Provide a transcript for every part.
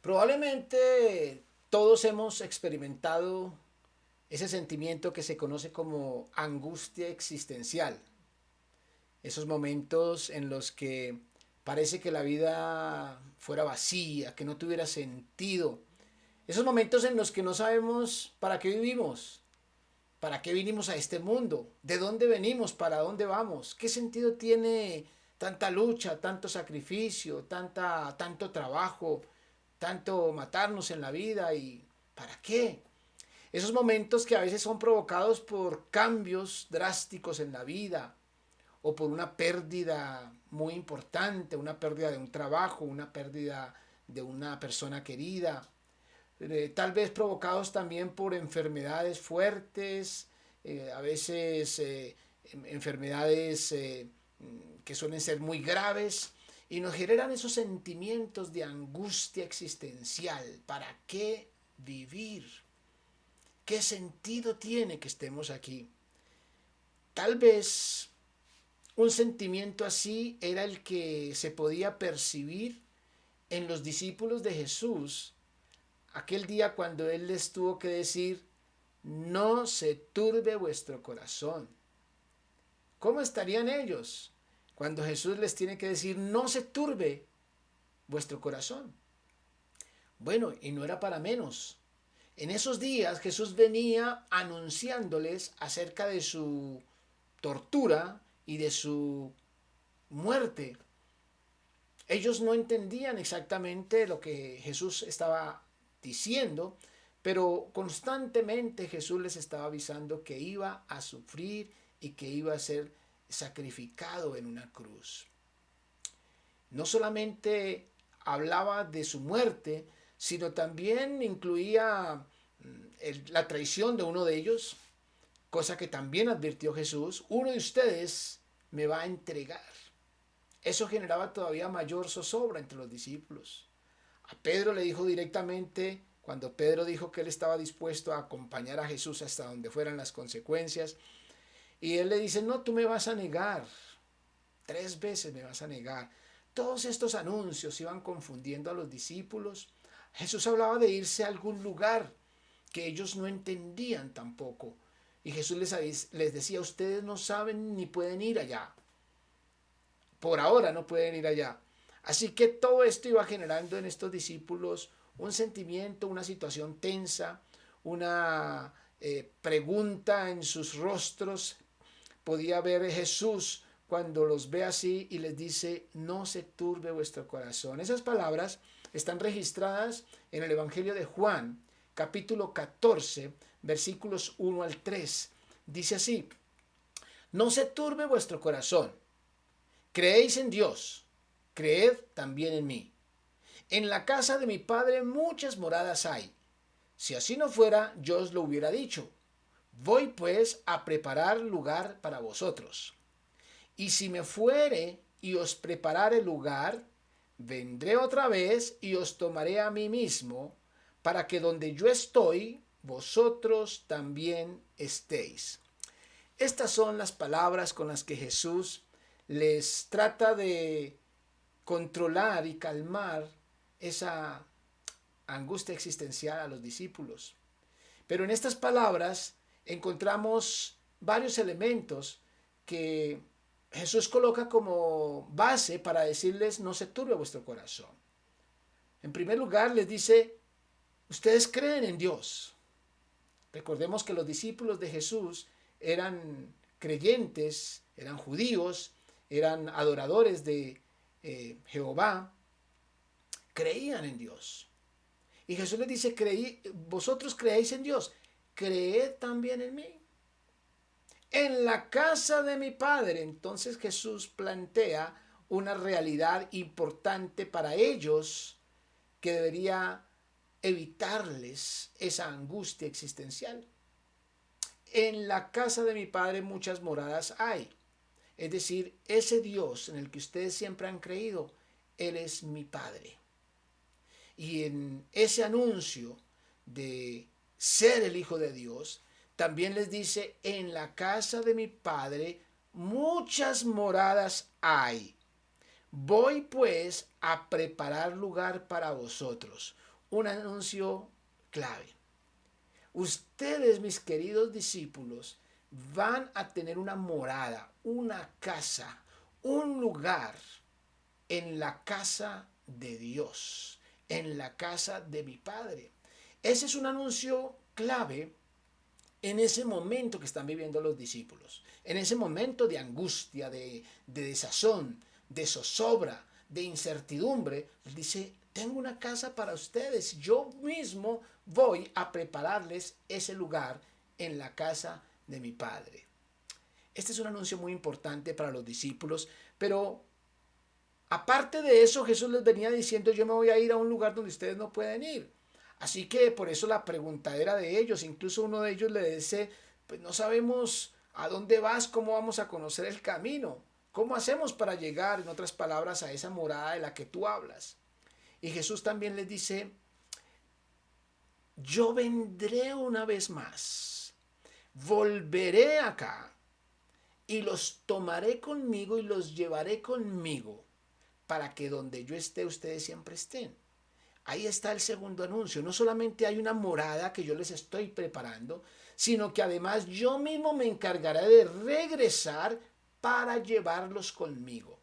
Probablemente todos hemos experimentado ese sentimiento que se conoce como angustia existencial. Esos momentos en los que parece que la vida fuera vacía, que no tuviera sentido. Esos momentos en los que no sabemos para qué vivimos, para qué vinimos a este mundo, de dónde venimos, para dónde vamos, qué sentido tiene tanta lucha, tanto sacrificio, tanto trabajo, tanto matarnos en la vida y ¿para qué? Esos momentos que a veces son provocados por cambios drásticos en la vida o por una pérdida muy importante, una pérdida de un trabajo, una pérdida de una persona querida, tal vez provocados también por enfermedades fuertes, a veces enfermedades que suelen ser muy graves y nos generan esos sentimientos de angustia existencial. ¿Para qué vivir? ¿Qué sentido tiene que estemos aquí? Tal vez un sentimiento así era el que se podía percibir en los discípulos de Jesús aquel día cuando Él les tuvo que decir, no se turbe vuestro corazón. ¿Cómo estarían ellos cuando Jesús les tiene que decir, no se turbe vuestro corazón? Bueno, y no era para menos. En esos días Jesús venía anunciándoles acerca de su tortura y de su muerte. Ellos no entendían exactamente lo que Jesús estaba diciendo, pero constantemente Jesús les estaba avisando que iba a sufrir y que iba a ser sacrificado en una cruz. No solamente hablaba de su muerte, sino también incluía la traición de uno de ellos, cosa que también advirtió Jesús, uno de ustedes me va a entregar. Eso generaba todavía mayor zozobra entre los discípulos. A Pedro le dijo directamente, cuando Pedro dijo que él estaba dispuesto a acompañar a Jesús hasta donde fueran las consecuencias, y él le dice, no, tú me vas a negar, 3 veces me vas a negar. Todos estos anuncios iban confundiendo a los discípulos. Jesús hablaba de irse a algún lugar que ellos no entendían tampoco. Y Jesús les decía, ustedes no saben ni pueden ir allá. Por ahora no pueden ir allá. Así que todo esto iba generando en estos discípulos un sentimiento, una situación tensa, una pregunta en sus rostros. Podía ver Jesús cuando los ve así y les dice, no se turbe vuestro corazón. Esas palabras están registradas en el Evangelio de Juan, capítulo 14, versículos 1 al 3. Dice así, no se turbe vuestro corazón. Creéis en Dios, creed también en mí. En la casa de mi Padre muchas moradas hay. Si así no fuera, yo os lo hubiera dicho. Voy pues a preparar lugar para vosotros. Y si me fuere y os preparare lugar, vendré otra vez y os tomaré a mí mismo, para que donde yo estoy, vosotros también estéis. Estas son las palabras con las que Jesús les trata de controlar y calmar esa angustia existencial a los discípulos. Pero en estas palabras encontramos varios elementos que Jesús coloca como base para decirles no se turbe vuestro corazón. En primer lugar les dice, ustedes creen en Dios. Recordemos que los discípulos de Jesús eran creyentes, eran judíos, eran adoradores de Jehová, creían en Dios. Y Jesús les dice, vosotros creéis en Dios, creed también en mí. En la casa de mi Padre, entonces Jesús plantea una realidad importante para ellos que debería evitarles esa angustia existencial. En la casa de mi Padre muchas moradas hay. Es decir, ese Dios en el que ustedes siempre han creído, Él es mi Padre. Y en ese anuncio de ser el Hijo de Dios, también les dice, en la casa de mi Padre muchas moradas hay. Voy pues a preparar lugar para vosotros. un anuncio clave. Ustedes, mis queridos discípulos, van a tener una morada, una casa, un lugar en la casa de Dios, en la casa de mi Padre. Ese es un anuncio clave en ese momento que están viviendo los discípulos, en ese momento de angustia, de desazón, de zozobra, de incertidumbre. Dice, tengo una casa para ustedes, yo mismo voy a prepararles ese lugar en la casa de mi Padre. Este es un anuncio muy importante para los discípulos, pero aparte de eso, Jesús les venía diciendo, yo me voy a ir a un lugar donde ustedes no pueden ir. Así que por eso la pregunta era de ellos. Incluso uno de ellos le dice, pues no sabemos a dónde vas, cómo vamos a conocer el camino. ¿Cómo hacemos para llegar, en otras palabras, a esa morada de la que tú hablas? Y Jesús también les dice, yo vendré una vez más, volveré acá y los tomaré conmigo y los llevaré conmigo para que donde yo esté ustedes siempre estén. Ahí está el segundo anuncio. No solamente hay una morada que yo les estoy preparando, sino que además yo mismo me encargaré de regresar para llevarlos conmigo.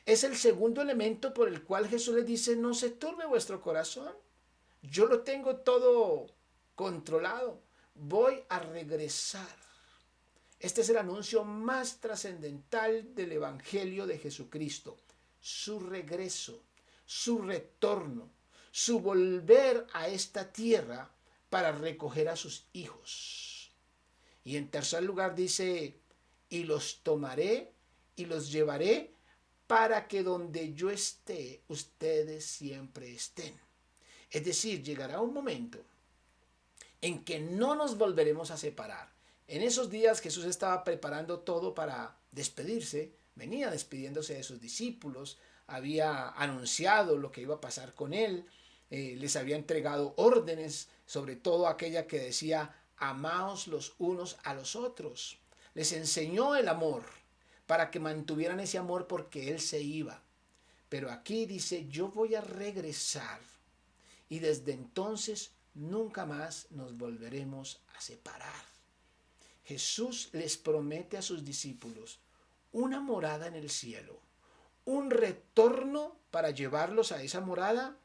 Es el segundo elemento por el cual Jesús les dice, no se turbe vuestro corazón. Yo lo tengo todo controlado. Voy a regresar. Este es el anuncio más trascendental del Evangelio de Jesucristo. Su regreso, su retorno, su volver a esta tierra para recoger a sus hijos. Y en tercer lugar dice, y los tomaré y los llevaré para que donde yo esté, ustedes siempre estén. Es decir, llegará un momento en que no nos volveremos a separar. En esos días Jesús estaba preparando todo para despedirse, venía despidiéndose de sus discípulos, había anunciado lo que iba a pasar con él, les había entregado órdenes, sobre todo aquella que decía, amaos los unos a los otros. Les enseñó el amor para que mantuvieran ese amor porque él se iba. Pero aquí dice, yo voy a regresar y desde entonces nunca más nos volveremos a separar. Jesús les promete a sus discípulos una morada en el cielo, un retorno para llevarlos a esa morada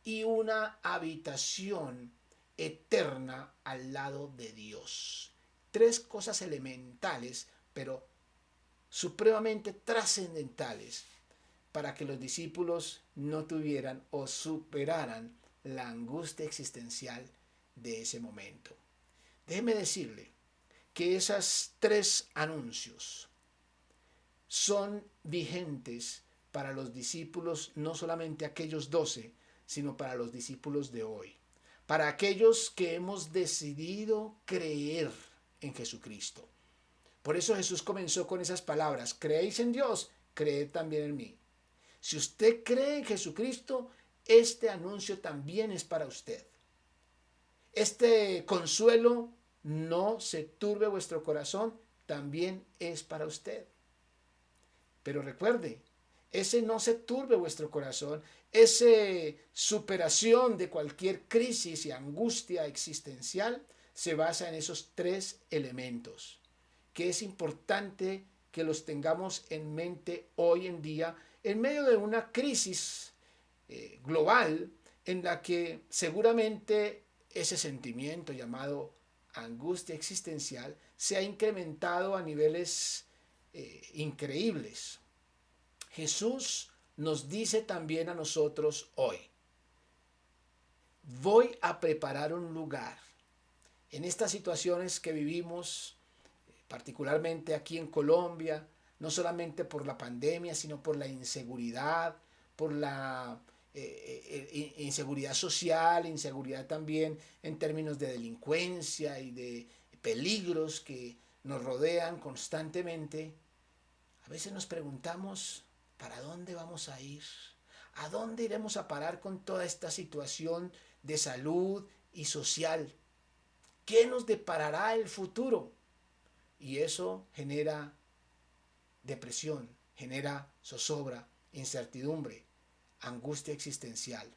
y una habitación eterna al lado de Dios. Tres cosas elementales, pero supremamente trascendentales para que los discípulos no tuvieran o superaran la angustia existencial de ese momento. Déjeme decirle que esos tres anuncios son vigentes para los discípulos, no solamente aquellos 12, sino para los discípulos de hoy, para aquellos que hemos decidido creer en Jesucristo. Por eso Jesús comenzó con esas palabras, creéis en Dios, creed también en mí. Si usted cree en Jesucristo, este anuncio también es para usted. Este consuelo, no se turbe vuestro corazón, también es para usted. Pero recuerde, ese no se turbe vuestro corazón, esa superación de cualquier crisis y angustia existencial se basa en esos tres elementos, que es importante que los tengamos en mente hoy en día, en medio de una crisis global en la que seguramente ese sentimiento llamado angustia existencial se ha incrementado a niveles increíbles. Jesús nos dice también a nosotros hoy, voy a preparar un lugar. En estas situaciones que vivimos, particularmente aquí en Colombia, no solamente por la pandemia, sino por la inseguridad, por la inseguridad social, inseguridad también en términos de delincuencia y de peligros que nos rodean constantemente. A veces nos preguntamos, ¿para dónde vamos a ir? ¿A dónde iremos a parar con toda esta situación de salud y social? ¿Qué nos deparará el futuro? Y eso genera depresión, genera zozobra, incertidumbre, angustia existencial.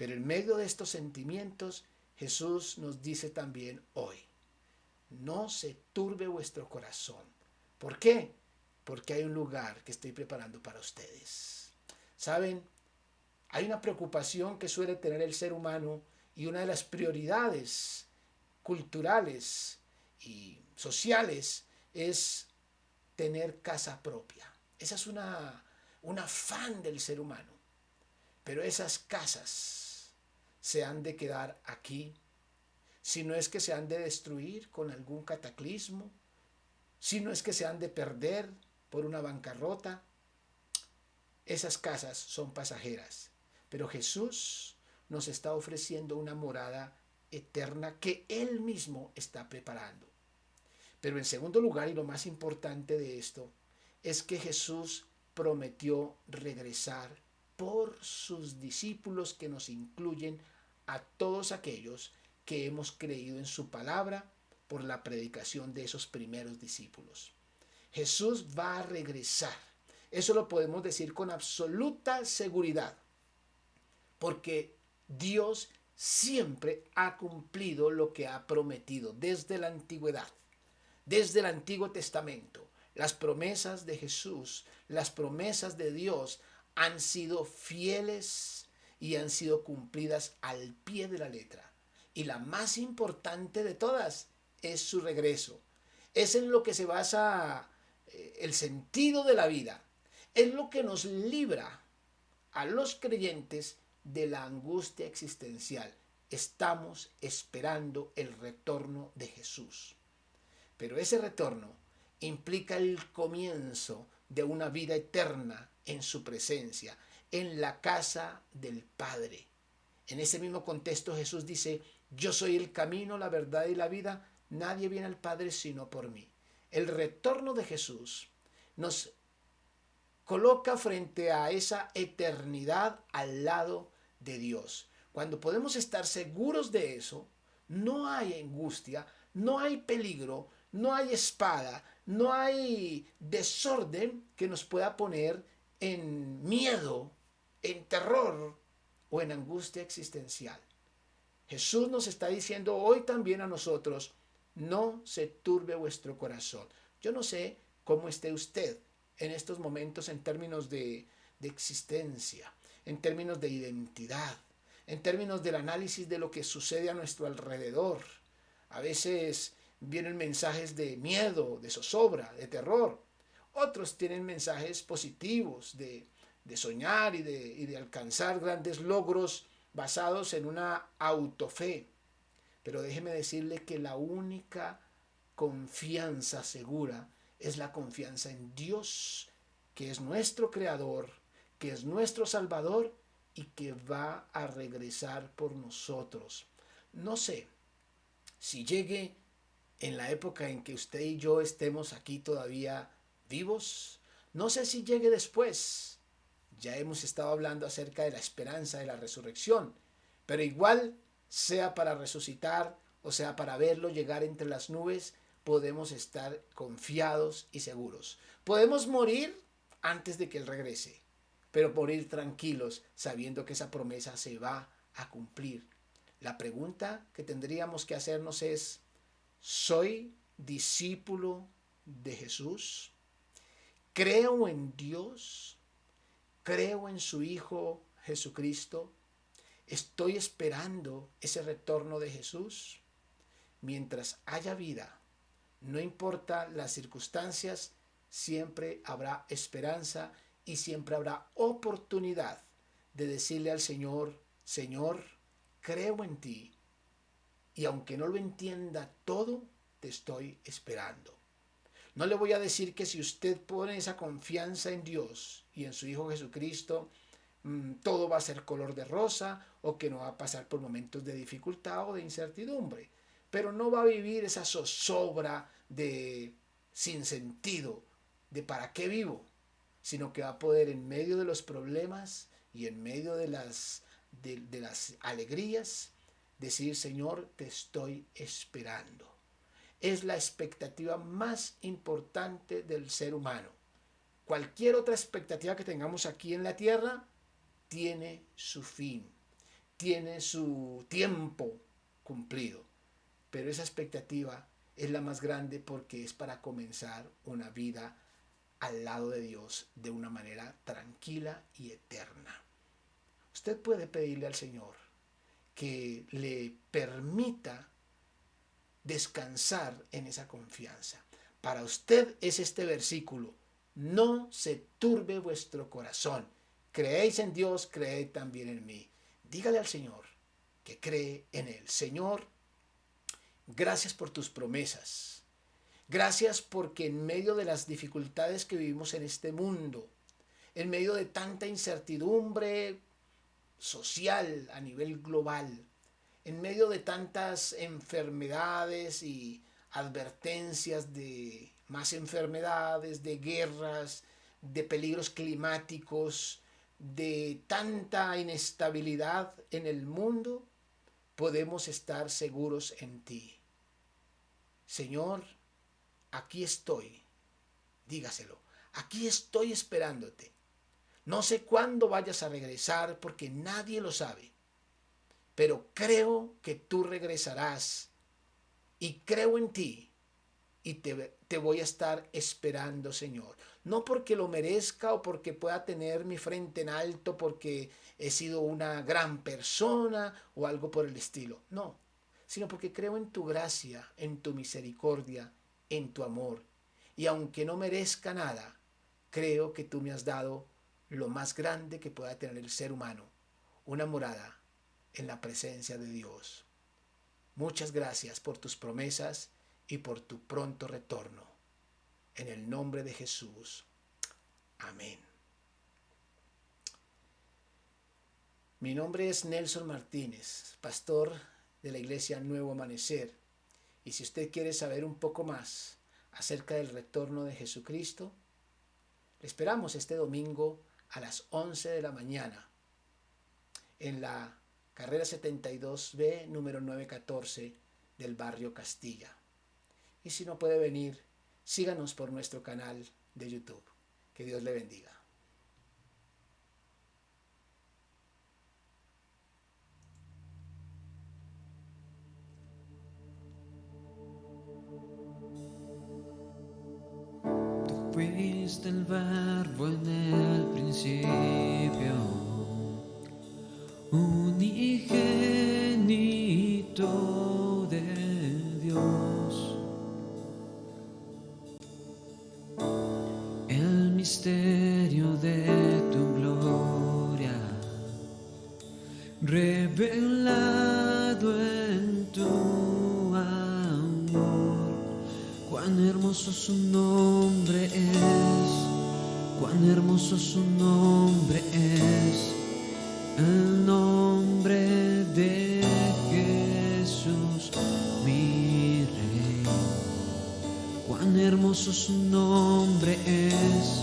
Pero en medio de estos sentimientos, Jesús nos dice también hoy, no se turbe vuestro corazón. ¿Por qué? Porque hay un lugar que estoy preparando para ustedes. ¿Saben? Hay una preocupación que suele tener el ser humano y una de las prioridades culturales y sociales es tener casa propia. Esa es un afán del ser humano. Pero esas casas se han de quedar aquí, si no es que se han de destruir con algún cataclismo, si no es que se han de perder por una bancarrota. Esas casas son pasajeras, pero Jesús nos está ofreciendo una morada eterna que Él mismo está preparando. Pero en segundo lugar, y lo más importante de esto, es que Jesús prometió regresar por sus discípulos, que nos incluyen a todos aquellos que hemos creído en su palabra por la predicación de esos primeros discípulos. Jesús va a regresar. Eso lo podemos decir con absoluta seguridad, porque Dios siempre ha cumplido lo que ha prometido desde la antigüedad, desde el Antiguo Testamento. Las promesas de Jesús, las promesas de Dios han sido fieles y han sido cumplidas al pie de la letra. Y la más importante de todas es su regreso. Es en lo que se basa el sentido de la vida. Es lo que nos libra a los creyentes de la angustia existencial. Estamos esperando el retorno de Jesús. Pero ese retorno implica el comienzo de una vida eterna en su presencia, en la casa del Padre. En ese mismo contexto Jesús dice, yo soy el camino, la verdad y la vida, nadie viene al Padre sino por mí. El retorno de Jesús nos coloca frente a esa eternidad al lado de Dios. Cuando podemos estar seguros de eso, no hay angustia, no hay peligro, no hay espada, no hay desorden que nos pueda poner en miedo, en terror o en angustia existencial. Jesús nos está diciendo hoy también a nosotros, no se turbe vuestro corazón. Yo no sé cómo esté usted en estos momentos en términos de existencia, en términos de identidad, en términos del análisis de lo que sucede a nuestro alrededor. A veces vienen mensajes de miedo, de zozobra, de terror. Otros tienen mensajes positivos de soñar y de alcanzar grandes logros basados en una autofe. Pero déjeme decirle que la única confianza segura es la confianza en Dios, que es nuestro creador, que es nuestro salvador y que va a regresar por nosotros. No sé si llegue en la época en que usted y yo estemos aquí todavía vivos. No sé si llegue después. Ya hemos estado hablando acerca de la esperanza de la resurrección, pero igual, sea para resucitar o sea para verlo llegar entre las nubes, podemos estar confiados y seguros. Podemos morir antes de que Él regrese, pero morir tranquilos sabiendo que esa promesa se va a cumplir. La pregunta que tendríamos que hacernos es, ¿soy discípulo de Jesús? ¿Creo en Dios? ¿Creo en su Hijo Jesucristo? ¿Estoy esperando ese retorno de Jesús? Mientras haya vida, no importa las circunstancias, siempre habrá esperanza y siempre habrá oportunidad de decirle al Señor, Señor, creo en ti y aunque no lo entienda todo, te estoy esperando. No le voy a decir que si usted pone esa confianza en Dios y en su Hijo Jesucristo, todo va a ser color de rosa o que no va a pasar por momentos de dificultad o de incertidumbre. Pero no va a vivir esa zozobra de sin sentido, de para qué vivo, sino que va a poder en medio de los problemas y en medio de las alegrías decir, Señor, te estoy esperando. Es la expectativa más importante del ser humano. Cualquier otra expectativa que tengamos aquí en la tierra tiene su fin, tiene su tiempo cumplido, pero esa expectativa es la más grande porque es para comenzar una vida al lado de Dios de una manera tranquila y eterna. Usted puede pedirle al Señor que le permita descansar en esa confianza. Para usted es este versículo: no se turbe vuestro corazón. Creéis en Dios, creed también en mí. Dígale al Señor que cree en Él. Señor, gracias por tus promesas. Gracias porque en medio de las dificultades que vivimos en este mundo, en medio de tanta incertidumbre social a nivel global, en medio de tantas enfermedades y advertencias de más enfermedades, de guerras, de peligros climáticos, de tanta inestabilidad en el mundo, podemos estar seguros en ti. Señor, aquí estoy, dígaselo, aquí estoy esperándote. No sé cuándo vayas a regresar porque nadie lo sabe, pero creo que tú regresarás y creo en ti y te voy a estar esperando, Señor. No porque lo merezca o porque pueda tener mi frente en alto, porque he sido una gran persona o algo por el estilo. No, sino porque creo en tu gracia, en tu misericordia, en tu amor. Y aunque no merezca nada, creo que tú me has dado lo más grande que pueda tener el ser humano, una morada en la presencia de Dios. Muchas gracias por tus promesas y por tu pronto retorno. En el nombre de Jesús. Amén. Mi nombre es Nelson Martínez, pastor de la Iglesia Nuevo Amanecer. Y si usted quiere saber un poco más acerca del retorno de Jesucristo, le esperamos este domingo a las 11 de la mañana en la carrera 72B, número 914 del barrio Castilla. Y si no puede venir, síganos por nuestro canal de YouTube. Que Dios le bendiga. Tú fuiste el verbo en el principio, unigénito de Dios. El misterio de tu gloria, revelado en tu amor. Cuán hermoso su nombre es, cuán hermoso su nombre es, el nombre de Jesús, mi Rey. Cuán hermoso su nombre es,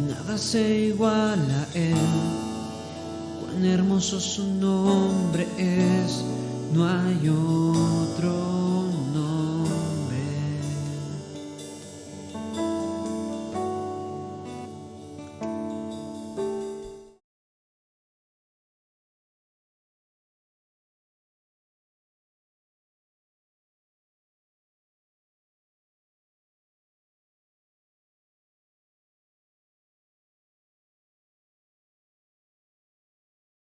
nada se iguala a él. Cuán hermoso su nombre es, no hay otro